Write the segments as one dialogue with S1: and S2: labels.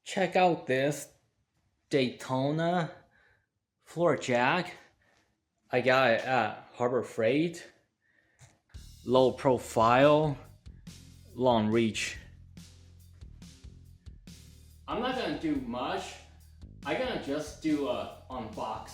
S1: Check out this Daytona floor jack. I got it at Harbor Freight. Low profile, long reach. I'm not gonna do much. I'm gonna just do a unbox.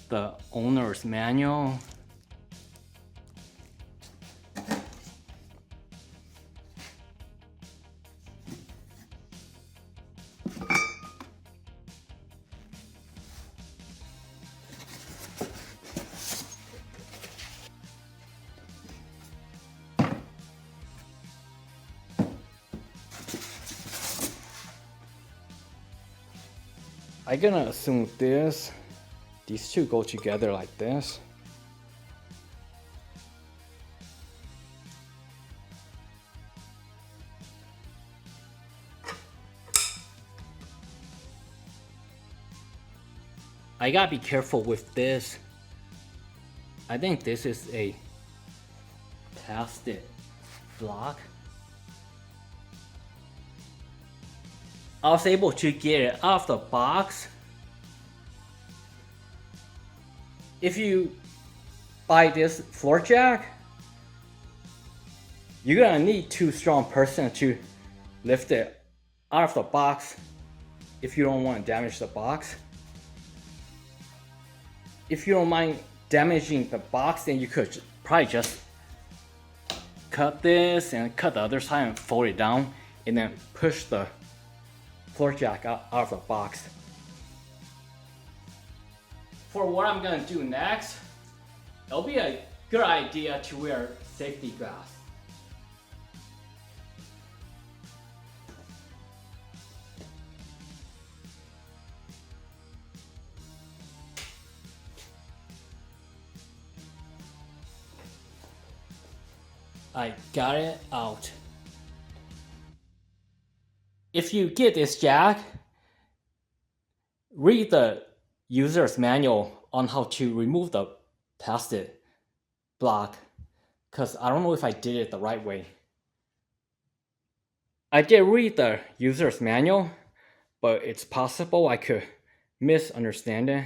S1: The owner's manual. I'm gonna assume these two go together like this. I gotta be careful with this. I think this is a plastic block. I was able to get it out of the box. If you buy this floor jack, you're gonna need two strong person to lift it out of the box if you don't want to damage the box. If you don't mind damaging the box, then you could probably just cut this and cut the other side and fold it down and then push the floor jack out of the box. For what I'm gonna do next, it'll be a good idea to wear safety glasses. I got it out. If you get this jack, read the user's manual on how to remove the plastic block, because I don't know if I did it the right way. I did read the user's manual, but it's possible I could misunderstand it.